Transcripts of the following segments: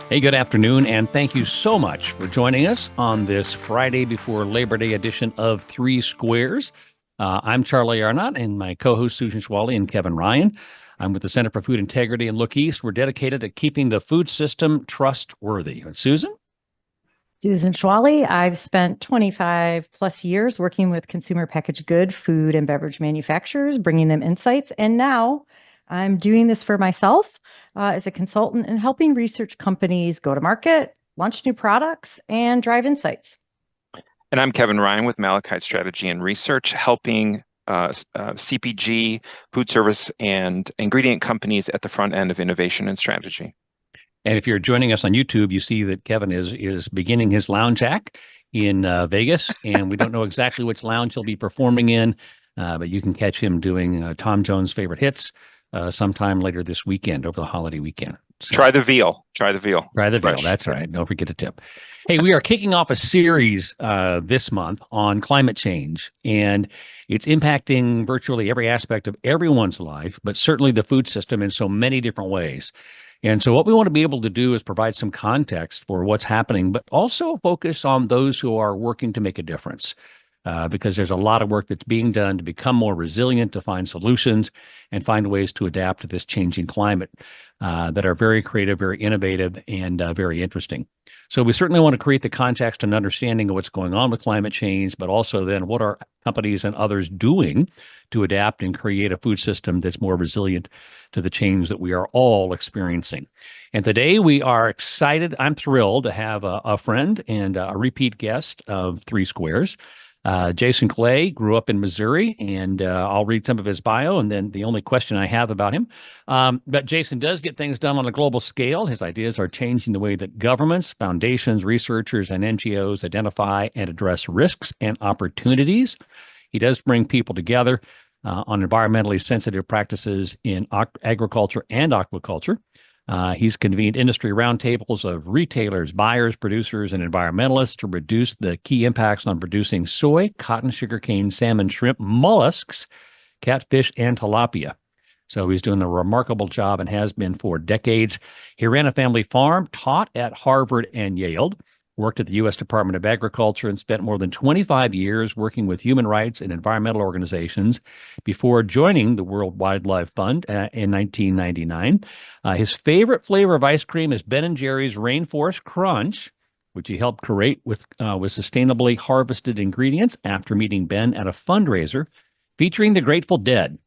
Hey, good afternoon, and thank you so much for joining us on this Friday before Labor Day edition of Three Squares. I'm Charlie Arnott, and my co-host Susan Schwally and Kevin Ryan. I'm with the Center for Food Integrity and Look East. We're dedicated to keeping the food system trustworthy. And Susan? Susan Schwally. I've spent 25 plus years working with consumer packaged good, food, and beverage manufacturers, bringing them insights. And now I'm doing this for myself as a consultant and helping research companies go to market, launch new products, and drive insights. And I'm Kevin Ryan with Malachite Strategy and Research, helping CPG, food service, and ingredient companies at the front end of innovation and strategy. And if you're joining us on YouTube, you see that Kevin is beginning his lounge act in Vegas, and we don't know exactly which lounge he'll be performing in, but you can catch him doing Tom Jones' favorite hits sometime later this weekend, over the holiday weekend. So, try the veal. Try the veal. Try the veal. That's right. Don't forget to tip. Hey, we are kicking off a series this month on climate change, and it's impacting virtually every aspect of everyone's life, but certainly the food system in so many different ways. And so what we want to be able to do is provide some context for what's happening, but also focus on those who are working to make a difference. Because there's a lot of work that's being done to become more resilient, to find solutions, and find ways to adapt to this changing climate that are very creative, very innovative, and very interesting. So we certainly want to create the context and understanding of what's going on with climate change, but also then what are companies and others doing to adapt and create a food system that's more resilient to the change that we are all experiencing. And today we are excited. I'm thrilled to have a friend and a repeat guest of 3Squares. Jason Clay grew up in Missouri, and I'll read some of his bio, and then the only question I have about him. But Jason does get things done on a global scale. His ideas are changing the way that governments, foundations, researchers, and NGOs identify and address risks and opportunities. He does bring people together on environmentally sensitive practices in agriculture and aquaculture. He's convened industry roundtables of retailers, buyers, producers, and environmentalists to reduce the key impacts on producing soy, cotton, sugarcane, salmon, shrimp, mollusks, catfish, and tilapia. So he's doing a remarkable job and has been for decades. He ran a family farm, taught at Harvard and Yale, worked at the U.S. Department of Agriculture, and spent more than 25 years working with human rights and environmental organizations before joining the World Wildlife Fund in 1999. His favorite flavor of ice cream is Ben & Jerry's Rainforest Crunch, which he helped create with sustainably harvested ingredients after meeting Ben at a fundraiser featuring the Grateful Dead.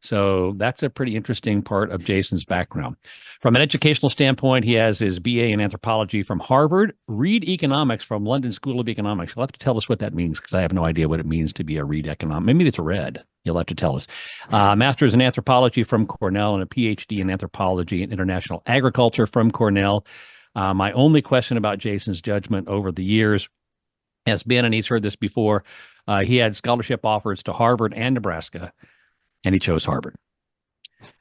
So that's a pretty interesting part of Jason's background. From an educational standpoint, he has his BA in anthropology from Harvard, Reed Economics from London School of Economics. You'll have to tell us what that means, because I have no idea what it means to be a Reed economic. Maybe it's a red. You'll have to tell us. Master's in anthropology from Cornell and a PhD in anthropology and international agriculture from Cornell. My only question about Jason's judgment over the years has been, and he's heard this before, he had scholarship offers to Harvard and Nebraska, and he chose Harvard.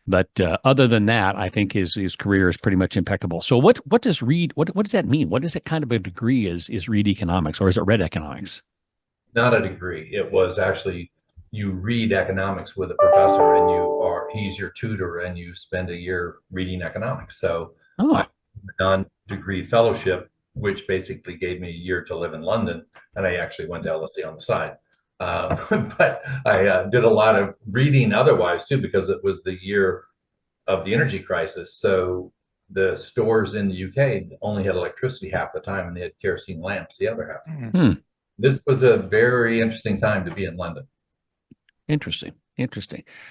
But other than that, I think his career is pretty much impeccable. So what does Reed, what does that mean? What is that kind of a degree is Reed Economics, or is it Red Economics? Not a degree. It was actually, you read economics with a professor, and he's your tutor, and you spend a year reading economics. So I have a non-degree fellowship, which basically gave me a year to live in London, and I actually went to LSE on the side. But I did a lot of reading otherwise too, because it was the year of the energy crisis. So the stores in the UK only had electricity half the time, and they had kerosene lamps the other half. Mm-hmm. This was a very interesting time to be in London. Interesting.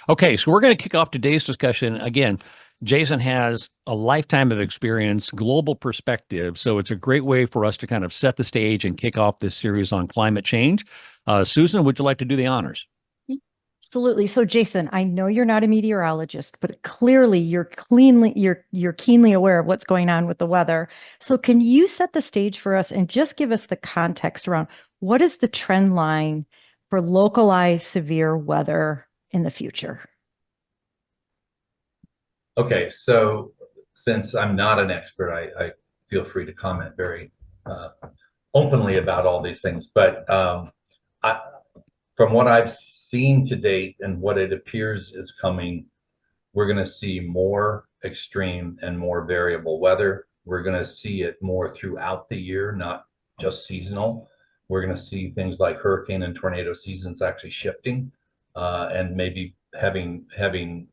Okay, so we're going to kick off today's discussion. Again, Jason has a lifetime of experience, global perspective, so it's a great way for us to kind of set the stage and kick off this series on climate change. Susan, would you like to do the honors? Absolutely. So, Jason, I know you're not a meteorologist, but clearly you're keenly aware of what's going on with the weather. So, can you set the stage for us and just give us the context around what is the trend line for localized severe weather in the future? Okay, so since I'm not an expert, I feel free to comment very openly about all these things. But from what I've seen to date and what it appears is coming, we're going to see more extreme and more variable weather. We're going to see it more throughout the year, not just seasonal. We're going to see things like hurricane and tornado seasons actually shifting, and maybe having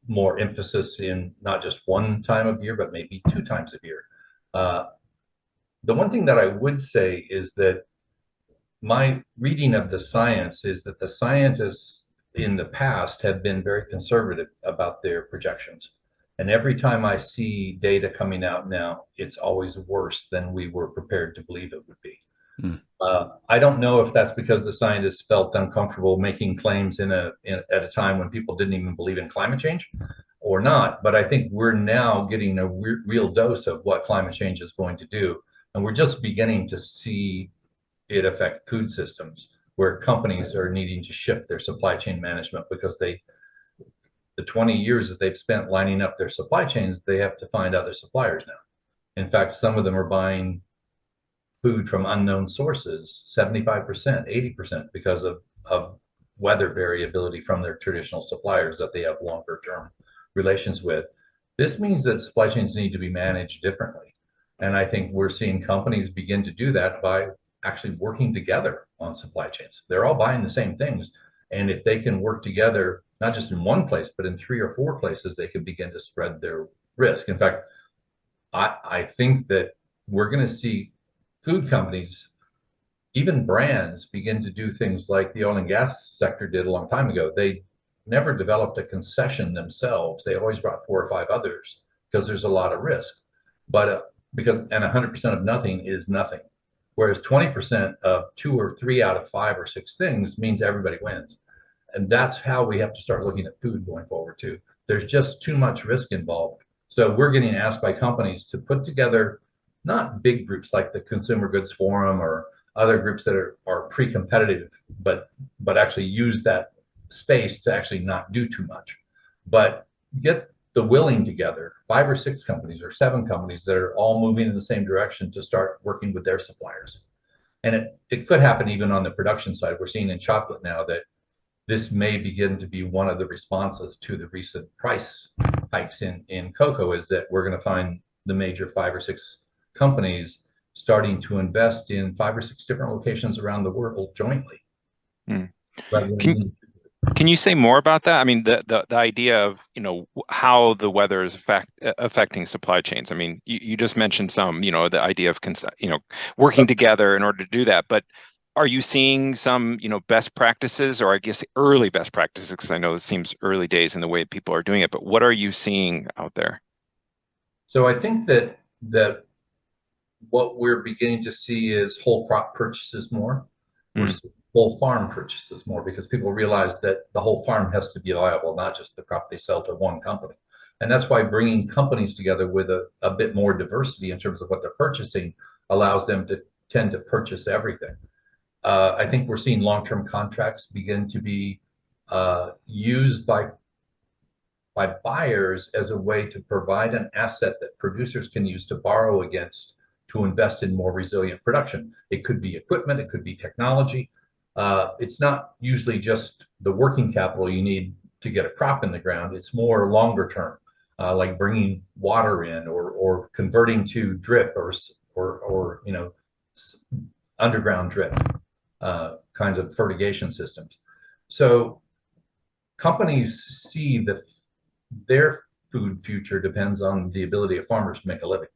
more emphasis in not just one time of year, but maybe 2 times a year. The one thing that I would say is that my reading of the science is that the scientists in the past have been very conservative about their projections. And every time I see data coming out now, it's always worse than we were prepared to believe it would be. I don't know if that's because the scientists felt uncomfortable making claims at a time when people didn't even believe in climate change or not, but I think we're now getting a real dose of what climate change is going to do. And we're just beginning to see it affect food systems, where companies are needing to shift their supply chain management because the 20 years that they've spent lining up their supply chains, they have to find other suppliers now. In fact, some of them are buying food from unknown sources, 75%, 80%, because of weather variability from their traditional suppliers that they have longer term relations with. This means that supply chains need to be managed differently. And I think we're seeing companies begin to do that by actually working together on supply chains. They're all buying the same things. And if they can work together, not just in one place, but in 3 or 4 places, they can begin to spread their risk. In fact, I think that we're going to see food companies, even brands, begin to do things like the oil and gas sector did a long time ago. They never developed a concession themselves. They always brought 4 or 5 others because there's a lot of risk. But and 100% of nothing is nothing. Whereas 20% of 2 or 3 out of 5 or 6 things means everybody wins. And that's how we have to start looking at food going forward too. There's just too much risk involved. So we're getting asked by companies to put together not big groups like the Consumer Goods Forum or other groups that are pre-competitive, but actually use that space to actually not do too much. But get the willing together, 5 or 6 companies or 7 companies that are all moving in the same direction to start working with their suppliers. And it could happen even on the production side. We're seeing in chocolate now that this may begin to be one of the responses to the recent price hikes in cocoa, is that we're going to find the major 5 or 6 companies starting to invest in 5 or 6 different locations around the world jointly. Can you say more about that? I mean, the idea of, how the weather is affecting supply chains. I mean, you just mentioned some, the idea of, working together in order to do that. But are you seeing some, best practices, or I guess early best practices? Because I know it seems early days in the way people are doing it. But what are you seeing out there? So I think that what we're beginning to see is whole crop purchases more. We're seeing whole farm purchases more because people realize that the whole farm has to be viable, not just the crop they sell to one company. And that's why bringing companies together with a bit more diversity in terms of what they're purchasing allows them to tend to purchase everything. I think we're seeing long-term contracts begin to be used by buyers as a way to provide an asset that producers can use to borrow against to invest in more resilient production. It could be equipment, it could be technology. It's not usually just the working capital you need to get a crop in the ground. It's more longer term, like bringing water in or converting to drip or underground drip kinds of fertigation systems. So companies see that their food future depends on the ability of farmers to make a living.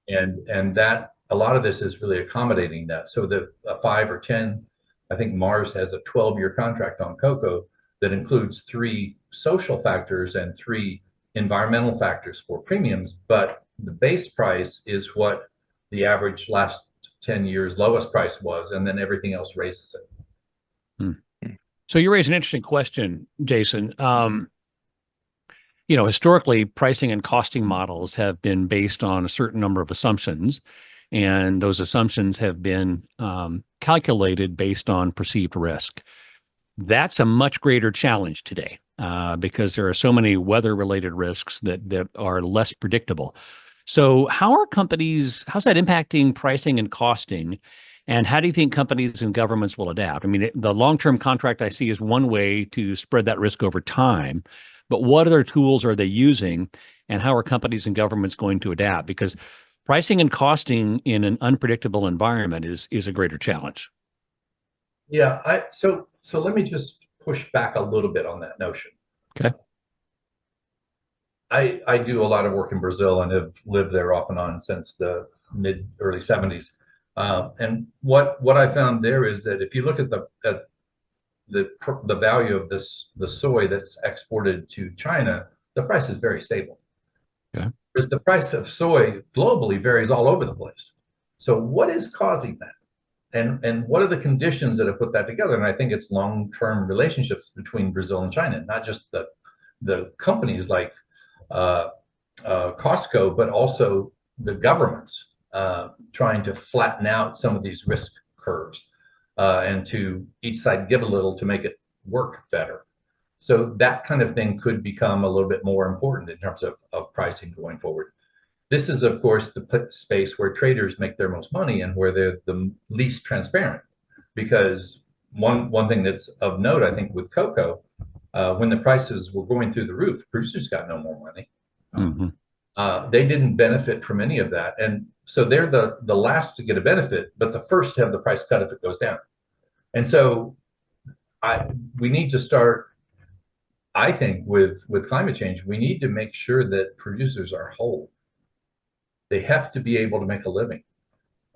And that a lot of this is really accommodating that. So the 5 or 10, I think Mars has a 12-year contract on cocoa that includes 3 social factors and 3 environmental factors for premiums, but the base price is what the average last 10 years lowest price was, and then everything else raises it. So you raise an interesting question, Jason. Historically, pricing and costing models have been based on a certain number of assumptions, and those assumptions have been calculated based on perceived risk. That's a much greater challenge today because there are so many weather-related risks that are less predictable. So how's that impacting pricing and costing? And how do you think companies and governments will adapt? I mean, the long-term contract I see is one way to spread that risk over time. but what other tools are they using, and how are companies and governments going to adapt? Because pricing and costing in an unpredictable environment is a greater challenge. Yeah, so let me just push back a little bit on that notion. Okay. I do a lot of work in Brazil and have lived there off and on since the early 70s. And what I found there is that if you look at the value of the soy that's exported to China, the price is very stable. Okay. Whereas the price of soy globally varies all over the place. So what is causing that? And what are the conditions that have put that together? And I think it's long-term relationships between Brazil and China, not just the companies like Costco, but also the governments trying to flatten out some of these risk curves and to each side give a little to make it work better. So that kind of thing could become a little bit more important in terms of pricing going forward. This is, of course, the space where traders make their most money and where they're the least transparent. Because one thing that's of note, I think, with cocoa, when the prices were going through the roof, producers got no more money. Mm-hmm. They didn't benefit from any of that. And so they're the last to get a benefit, but the first to have the price cut if it goes down. And so we need to start, I think, with climate change, we need to make sure that producers are whole. They have to be able to make a living.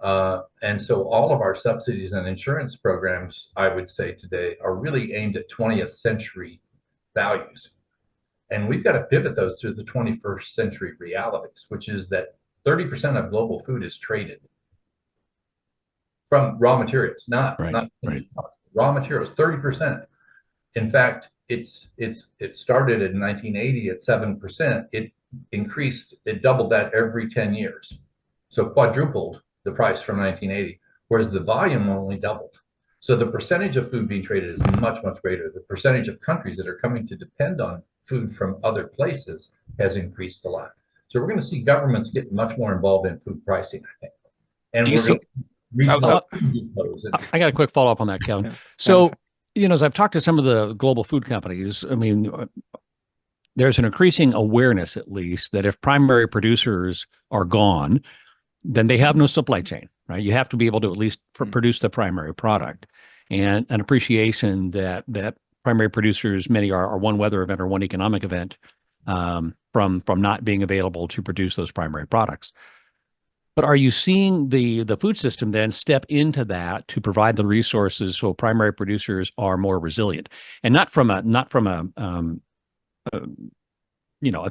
And so all of our subsidies and insurance programs, I would say today, are really aimed at 20th century values. And we've got to pivot those to the 21st century realities, which is that 30% of global food is traded from raw materials, not raw materials, 30%. In fact, it started in 1980 at 7%. It increased, it doubled that every 10 years. So quadrupled the price from 1980, whereas the volume only doubled. So the percentage of food being traded is much, much greater. The percentage of countries that are coming to depend on food from other places has increased a lot. So we're going to see governments get much more involved in food pricing, I think. And we're going to regional. I got a quick follow up on that, Kevin. Yeah. So, as I've talked to some of the global food companies, I mean, there's an increasing awareness, at least, that if primary producers are gone, then they have no supply chain, right? You have to be able to at least produce the primary product, and an appreciation that primary producers, many are one weather event or one economic event from not being available to produce those primary products. But are you seeing the food system then step into that to provide the resources so primary producers are more resilient, and not from a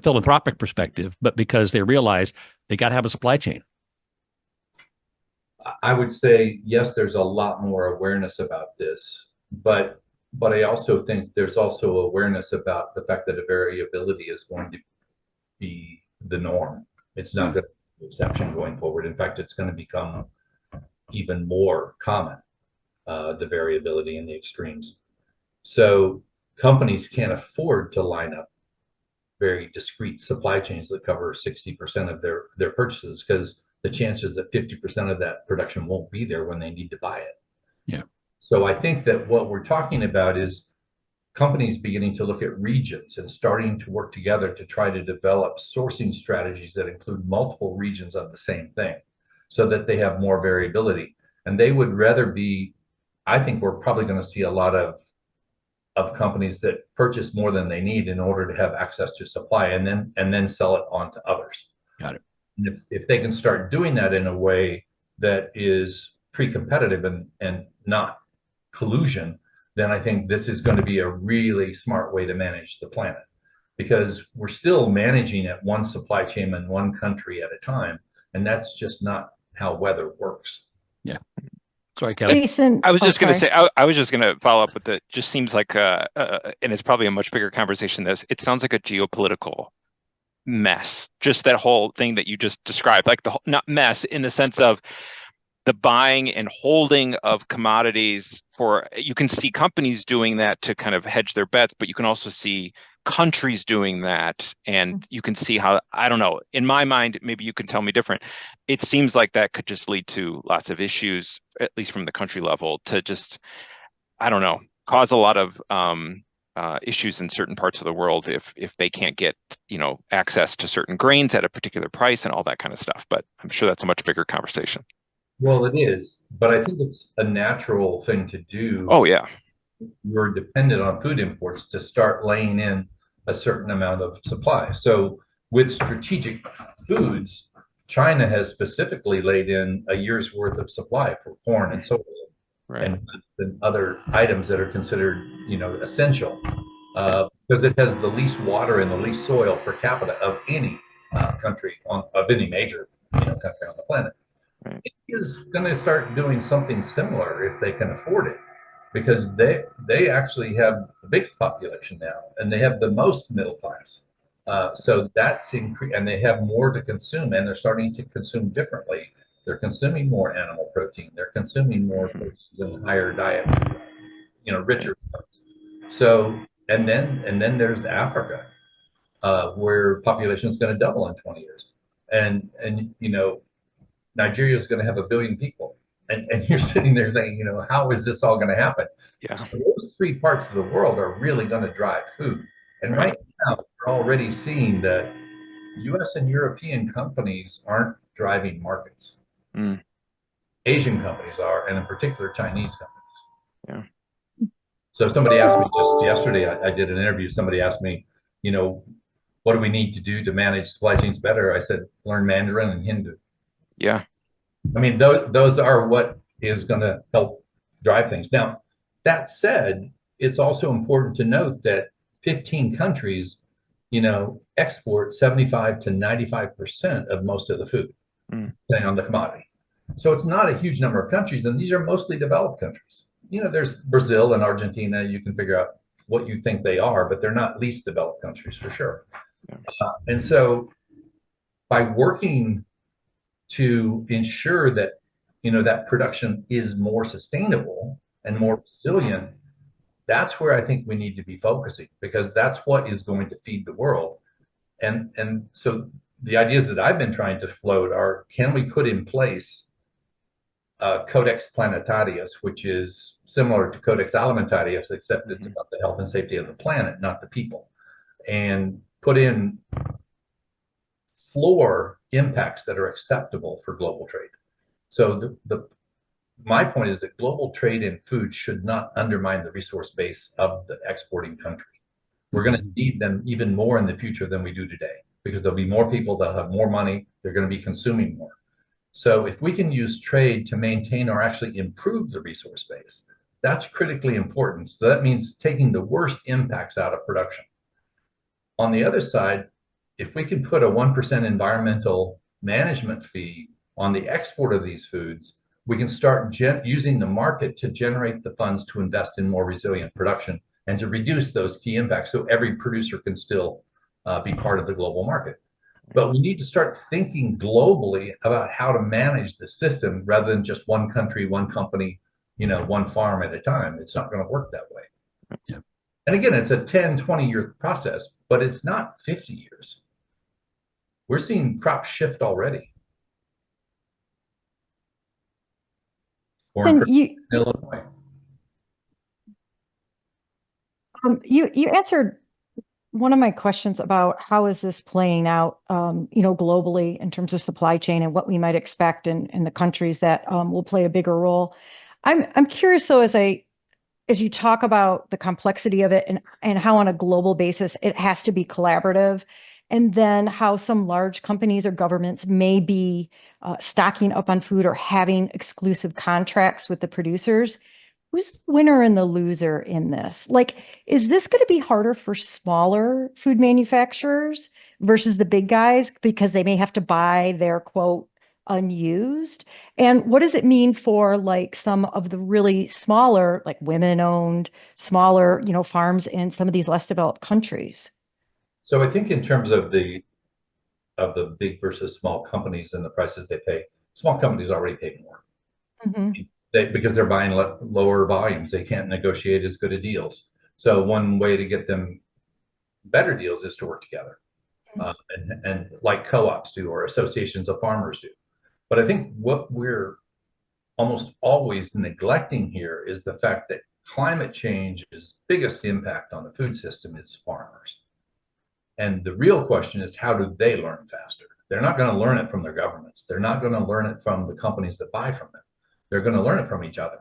philanthropic perspective, but because they realize they got to have a supply chain? I would say, yes, there's a lot more awareness about this, but I also think there's also awareness about the fact that a variability is going to be the norm. It's not going to be the exception going forward. In fact, it's going to become even more common, the variability in the extremes. So companies can't afford to line up very discrete supply chains that cover 60% of their purchases, because the chances that 50% of that production won't be there when they need to buy it. Yeah. So I think that what we're talking about is companies beginning to look at regions and starting to work together to try to develop sourcing strategies that include multiple regions of the same thing, so that they have more variability. And they would rather be, I think we're probably going to see a lot of companies that purchase more than they need in order to have access to supply, and then sell it on to others. Got it. And if they can start doing that in a way that is pre-competitive and not collusion, then I think this is going to be a really smart way to manage the planet, because we're still managing at one supply chain in one country at a time, and that's just not how weather works. Yeah. Sorry, Kevin. Jason, I was just going to sorry. say, I was just going to follow up with it. Just seems like, and it's probably a much bigger conversation than this. It sounds like a geopolitical mess. Just that whole thing that you just described, like the whole, not mess in the sense of the buying and holding of commodities for, you can see companies doing that to kind of hedge their bets, but you can also see countries doing that. And you can see how, I don't know, in my mind, maybe you can tell me different. It seems like that could just lead to lots of issues, at least from the country level, to just, I don't know, cause a lot of issues in certain parts of the world if they can't get, access to certain grains at a particular price and all that kind of stuff. But I'm sure that's a much bigger conversation. Well, it is, but I think it's a natural thing to do. Oh yeah. You're dependent on food imports to start laying in a certain amount of supply. So with strategic foods, China has specifically laid in a year's worth of supply for corn and soy Right. and other items that are considered, essential, because it has the least water and the least soil per capita of any country of any major, country on the planet. Right. Is going to start doing something similar if they can afford it, because they actually have the biggest population now, and they have the most middle class. So that's increased, and they have more to consume, and they're starting to consume differently. They're consuming more animal protein. They're consuming more proteins in higher diet, richer foods. So, and then there's Africa, where population is going to double in 20 years, and Nigeria is going to have 1 billion people. And you're sitting there saying, how is this all going to happen? Yeah. So those 3 parts of the world are really going to drive food. And right now, we're already seeing that US and European companies aren't driving markets. Mm. Asian companies are, and in particular, Chinese companies. Yeah. So somebody asked me just yesterday, I did an interview, somebody asked me, what do we need to do to manage supply chains better? I said, learn Mandarin and Hindu. Yeah. I mean, those are what is going to help drive things. Now, that said, it's also important to note that 15 countries, export 75 to 95% of most of the food, depending on the commodity. So it's not a huge number of countries, and these are mostly developed countries. There's Brazil and Argentina. You can figure out what you think they are, but they're not least developed countries for sure. Yeah. And so by working to ensure that that production is more sustainable and more resilient, that's where I think we need to be focusing, because that's what is going to feed the world. And so the ideas that I've been trying to float are, can we put in place Codex Planetarius, which is similar to Codex Alimentarius, except it's about the health and safety of the planet, not the people, and put in floor impacts that are acceptable for global trade. So my point is that global trade in food should not undermine the resource base of the exporting country. We're going to need them even more in the future than we do today, because there'll be more people, they'll have more money, they're going to be consuming more. So if we can use trade to maintain or actually improve the resource base, that's critically important. So that means taking the worst impacts out of production. On the other side, if we can put a 1% environmental management fee on the export of these foods, we can start using the market to generate the funds to invest in more resilient production and to reduce those key impacts, so every producer can still be part of the global market. But we need to start thinking globally about how to manage the system rather than just one country, one company, one farm at a time. It's not going to work that way. Yeah. And again, it's a 10, 20-year process, but it's not 50 years. We're seeing crops shift already. Illinois. You answered one of my questions about how is this playing out, globally in terms of supply chain and what we might expect in the countries that will play a bigger role. I'm curious though, as you talk about the complexity of it and how on a global basis it has to be collaborative, and then how some large companies or governments may be stocking up on food or having exclusive contracts with the producers. Who's the winner and the loser in this? Like, is this going to be harder for smaller food manufacturers versus the big guys because they may have to buy their quote unused? And what does it mean for like some of the really smaller, like women-owned, smaller, farms in some of these less developed countries? So I think in terms of the big versus small companies and the prices they pay, small companies already pay more. Because they're buying lower volumes, they can't negotiate as good of deals. So one way to get them better deals is to work together, and like co-ops do or associations of farmers do. But I think what we're almost always neglecting here is the fact that climate change's biggest impact on the food system is farmers. And the real question is, how do they learn faster? They're not going to learn it from their governments. They're not going to learn it from the companies that buy from them. They're going to learn it from each other.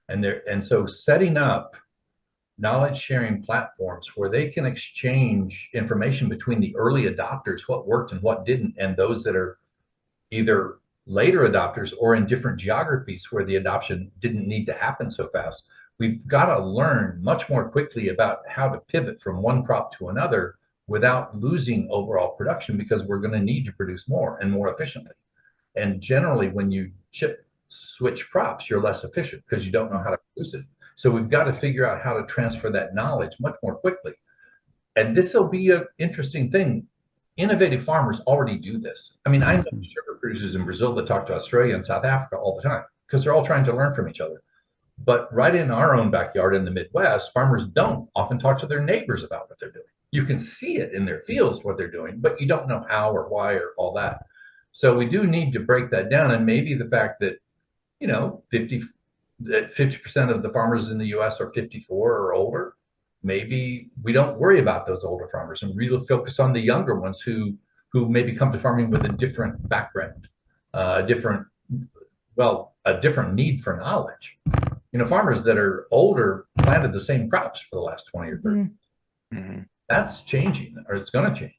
And so setting up knowledge sharing platforms where they can exchange information between the early adopters, what worked and what didn't, and those that are either later adopters or in different geographies where the adoption didn't need to happen so fast. We've got to learn much more quickly about how to pivot from one crop to another without losing overall production, because we're going to need to produce more and more efficiently. And generally, when you switch crops, you're less efficient because you don't know how to produce it. So we've got to figure out how to transfer that knowledge much more quickly. And this will be an interesting thing. Innovative farmers already do this. I mean, I know sugar producers in Brazil that talk to Australia and South Africa all the time because they're all trying to learn from each other. But right in our own backyard in the Midwest, farmers don't often talk to their neighbors about what they're doing. You can see it in their fields, what they're doing, but you don't know how or why or all that. So we do need to break that down. And maybe the fact that, 50% of the farmers in the US are 54 or older, maybe we don't worry about those older farmers and really focus on the younger ones who maybe come to farming with a different background, a different need for knowledge. Farmers that are older planted the same crops for the last 20 or 30. Mm-hmm. That's changing, or it's going to change.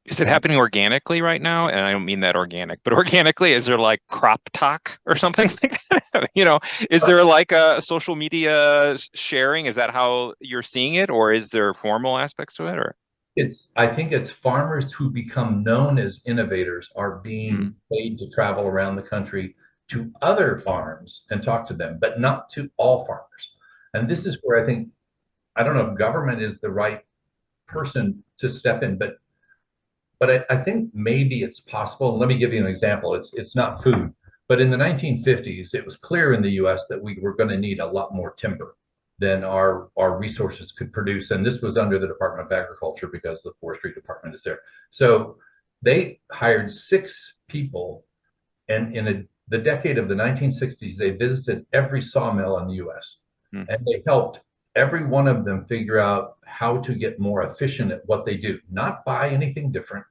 Is it happening organically right now? And I don't mean that organic, but organically, is there like crop talk or something like that? Is there like a social media sharing? Is that how you're seeing it? Or is there formal aspects to it? Or I think it's farmers who become known as innovators are being paid to travel around the country to other farms and talk to them, but not to all farmers. And this is where I don't know if government is the right person to step in, but I think maybe it's possible. Let me give you an example. It's not food, but in the 1950s, it was clear in the US that we were going to need a lot more timber than our resources could produce. And this was under the Department of Agriculture because the forestry department is there. So they hired 6 people, and in the decade of the 1960s, they visited every sawmill in the US, and they helped every one of them figure out how to get more efficient at what they do, not buy anything different,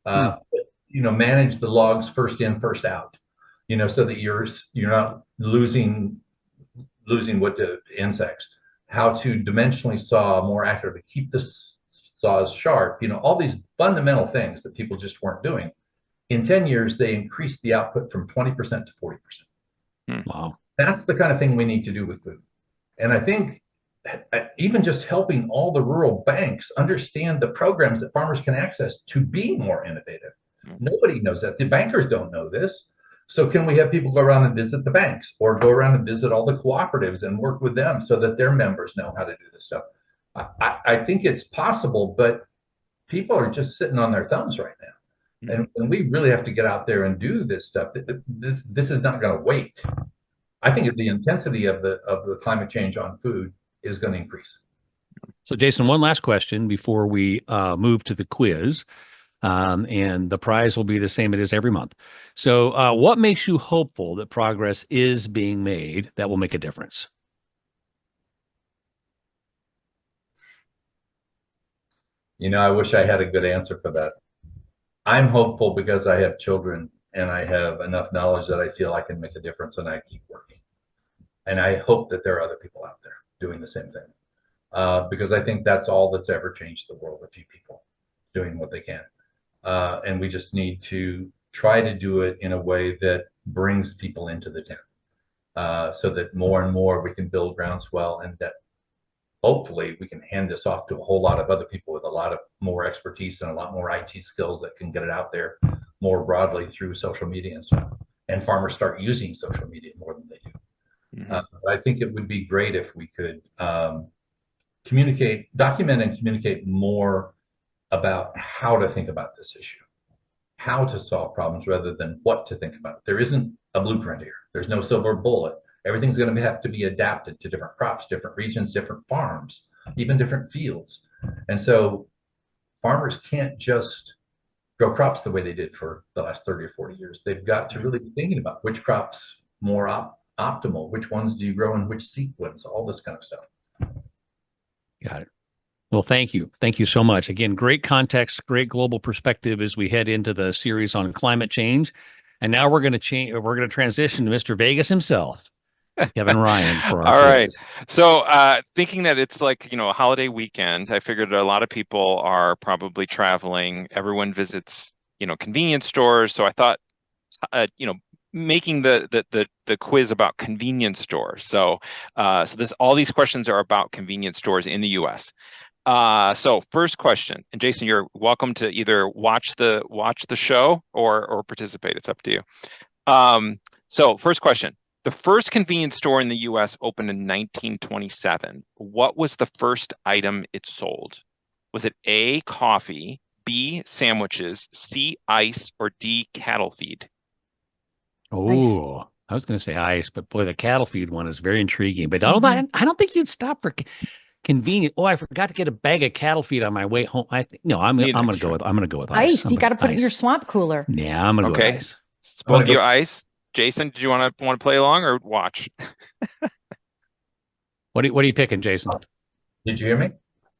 but, manage the logs first in, first out, so that you're not losing wood to insects, how to dimensionally saw more accurately, keep the saws sharp, all these fundamental things that people just weren't doing. In 10 years, they increased the output from 20% to 40%. Wow. That's the kind of thing we need to do with food. And I think even just helping all the rural banks understand the programs that farmers can access to be more innovative. Nobody knows that. The bankers don't know this. So can we have people go around and visit the banks, or go around and visit all the cooperatives and work with them so that their members know how to do this stuff? I think it's possible, but people are just sitting on their thumbs right now. And we really have to get out there and do this stuff. This is not going to wait. I think the intensity of the climate change on food is going to increase. So, Jason, one last question before we move to the quiz, and the prize will be the same it is every month. So, what makes you hopeful that progress is being made that will make a difference? I wish I had a good answer for that. I'm hopeful because I have children and I have enough knowledge that I feel I can make a difference, and I keep working. And I hope that there are other people out there doing the same thing, because I think that's all that's ever changed the world, a few people doing what they can. And we just need to try to do it in a way that brings people into the tent, so that more and more we can build groundswell, and that hopefully we can hand this off to a whole lot of other people with a lot of more expertise and a lot more IT skills that can get it out there more broadly through social media and stuff. And farmers start using social media more than they do. I think it would be great if we could document and communicate more about how to think about this issue, how to solve problems rather than what to think about. There isn't a blueprint here. There's no silver bullet. Everything's going to have to be adapted to different crops, different regions, different farms, even different fields. And so farmers can't just grow crops the way they did for the last 30 or 40 years. They've got to really be thinking about which crops more optimal? Which ones do you grow in which sequence? All this kind of stuff. Got it. Well, thank you. Thank you so much. Again, great context, great global perspective as we head into the series on climate change. And now we're going to change, we're going to transition to Mr. Vegas himself, Kevin Ryan, for our All right. quiz. So thinking that it's like, a holiday weekend, I figured a lot of people are probably traveling. Everyone visits, convenience stores. So I thought, making the quiz about convenience stores. So all these questions are about convenience stores in the U.S. So first question, and Jason, you're welcome to either watch the show or participate. It's up to you. So first question. The first convenience store in the U.S. opened in 1927. What was the first item it sold? Was it A, coffee, B, sandwiches, C, ice, or D, cattle feed? Oh, I was going to say ice, but boy, the cattle feed one is very intriguing. But Mhm. I don't think you'd stop for convenient. Oh, I forgot to get a bag of cattle feed on my way home. No, I'm going to go with ice. Ice. You got to put it in your swamp cooler. Yeah, I'm going to go with Okay. ice. It's both of you ice. Jason, did you want to play along or watch? What are you picking, Jason? Did you hear me?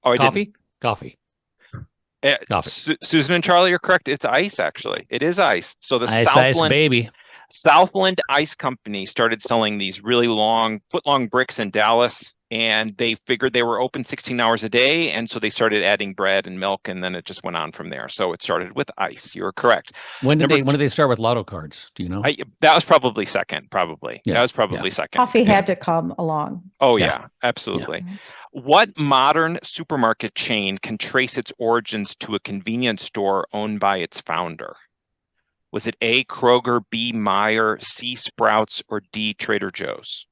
Oh, I Coffee? didn't. Coffee. Susan and Charlie are correct. It's ice, actually. It is ice. So the Ice, baby. Southland Ice Company started selling these really foot-long bricks in Dallas, and they figured they were open 16 hours a day, and so they started adding bread and milk, and then it just went on from there. So it started with ice. You're correct. When did they start with lotto cards? Do you know? That was probably second, probably. Yeah, that was probably second. Coffee had to come along. Oh, yeah, absolutely. Yeah. What modern supermarket chain can trace its origins to a convenience store owned by its founder? Was it A, Kroger, B, Meijer, C, Sprouts, or D, Trader Joe's?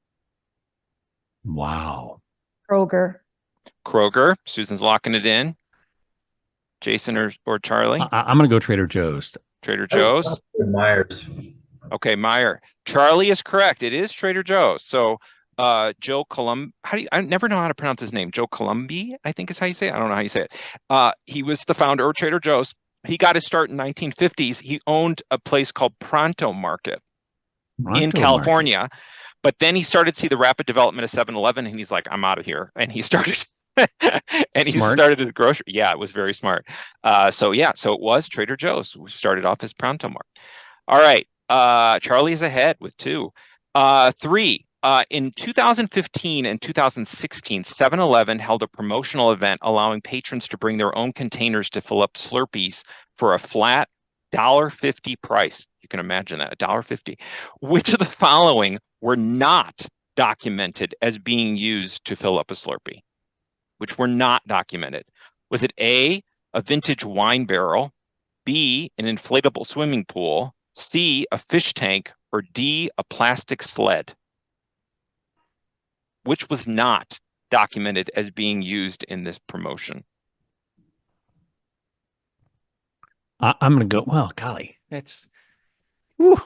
Wow. Kroger. Kroger. Susan's locking it in. Jason or Charlie? I'm going to go Trader Joe's. Trader Joe's? Myers. Okay, Meijer. Charlie is correct. It is Trader Joe's. So Joe I never know how to pronounce his name. Joe Columbi, I think is how you say it. I don't know how you say it. He was the founder of Trader Joe's. He got his start in 1950s. He owned a place called Pronto Market in California. But then he started to see the rapid development of 7-Eleven, and he's like, I'm out of here. And he started he started a grocery. Yeah, it was very smart. So it was Trader Joe's, which started off as Pronto Market. All right. Charlie's ahead with 2. 3. In 2015 and 2016, 7-Eleven held a promotional event allowing patrons to bring their own containers to fill up Slurpees for a flat $1.50 price. You can imagine that, $1.50. Which of the following were not documented as being used to fill up a Slurpee? Which were not documented? Was it A, a vintage wine barrel, B, an inflatable swimming pool, C, a fish tank, or D, a plastic sled? Which was not documented as being used in this promotion? I'm going to go, well, golly, that's, whew.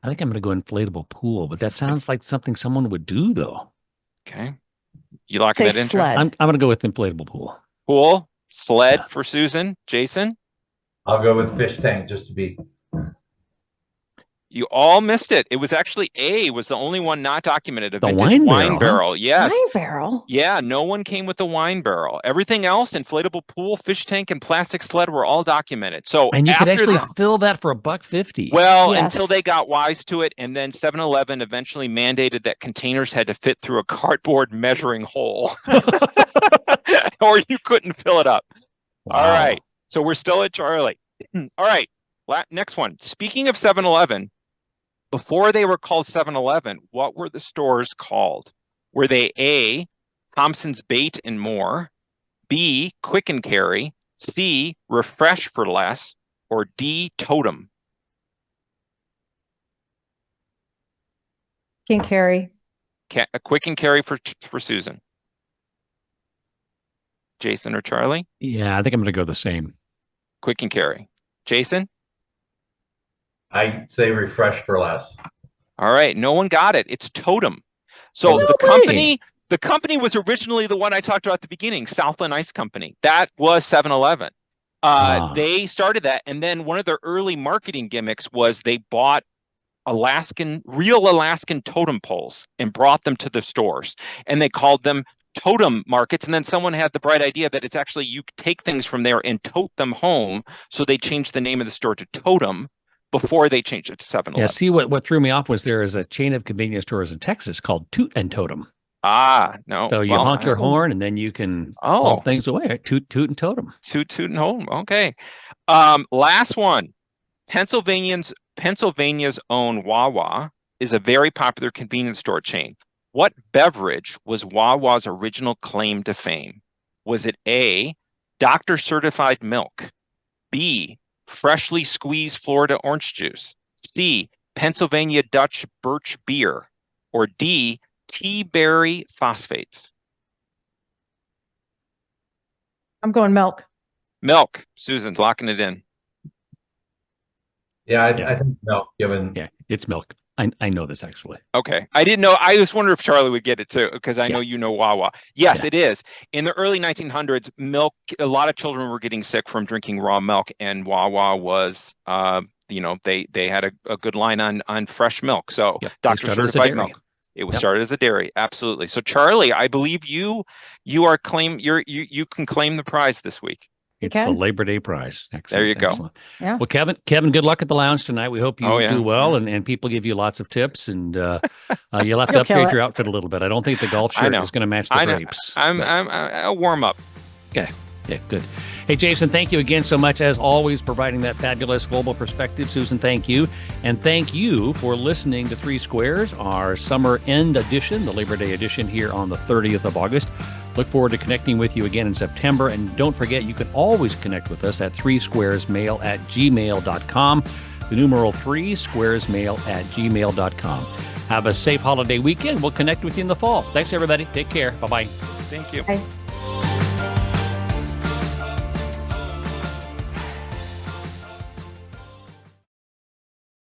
I think I'm going to go inflatable pool, but that sounds like something someone would do, though. Okay. You locking that in? Sled. I'm going to go with inflatable pool. Pool, sled for Susan. Jason? I'll go with fish tank just to be. You all missed it. It was actually A, was the only one not documented. A The vintage wine barrel, barrel. Yes. Wine barrel? Yeah, no one came with the wine barrel. Everything else, inflatable pool, fish tank, and plastic sled, were all documented. So and you could actually fill that for $1.50. Well, Yes. until they got wise to it, and then 7-Eleven eventually mandated that containers had to fit through a cardboard measuring hole, or you couldn't fill it up. Wow. All right, so we're still at Charlie. All right, next one. Speaking of 7-Eleven, before they were called 7-Eleven, what were the stores called? Were they A, Thompson's Bait and More, B, Quick and Carry, C, Refresh for Less, or D, Totem? Can carry. A Quick and Carry for Susan. Jason or Charlie? Yeah, I think I'm going to go the same. Quick and Carry. Jason? I say refresh for less. All right, no one got it. It's Totem. So No the company was originally the one I talked about at the beginning, Southland Ice Company. That was 7-Eleven. They started that, and then one of their early marketing gimmicks was they bought real Alaskan totem poles and brought them to the stores. And they called them totem markets. And then someone had the bright idea that it's actually, you take things from there and tote them home. So they changed the name of the store to Totem before they changed it to 7-Eleven. Yeah, see, what threw me off was there is a chain of convenience stores in Texas called Toot and Totem. Ah, no. So you honk your horn and then you can haul things away. Toot, toot, and totem. Toot, toot, and home. Okay. Last one. Pennsylvania's own Wawa is a very popular convenience store chain. What beverage was Wawa's original claim to fame? Was it A, doctor certified milk, B, freshly squeezed Florida orange juice, C, Pennsylvania Dutch birch beer, or D, tea berry phosphates? I'm going milk. Milk. Susan's locking it in. Yeah, I think milk, given. Yeah, it's milk. I know this actually. Okay. I didn't know. I just wondered if Charlie would get it too, because I know you know Wawa. Yes, it is. In the early 1900s, milk, a lot of children were getting sick from drinking raw milk, and Wawa was, they had a good line on fresh milk. So doctor certified milk. It was started as a dairy. Absolutely. So Charlie, I believe you can claim the prize this week. It's the Labor Day prize. Excellent. There you go. Excellent. Yeah. Well, Kevin, good luck at the lounge tonight. We hope you do well, and people give you lots of tips, and you'll have to upgrade your outfit a little bit. I don't think the golf shirt is going to match the drapes. I'll warm up. Okay. Yeah, good. Hey, Jason, thank you again so much, as always, providing that fabulous global perspective. Susan, thank you. And thank you for listening to 3Squares, our summer end edition, the Labor Day edition here on the 30th of August. Look forward to connecting with you again in September. And don't forget, you can always connect with us at 3squaresmail@gmail.com. The numeral 3squaresmail@gmail.com. Have a safe holiday weekend. We'll connect with you in the fall. Thanks, everybody. Take care. Bye-bye. Thank you. Bye.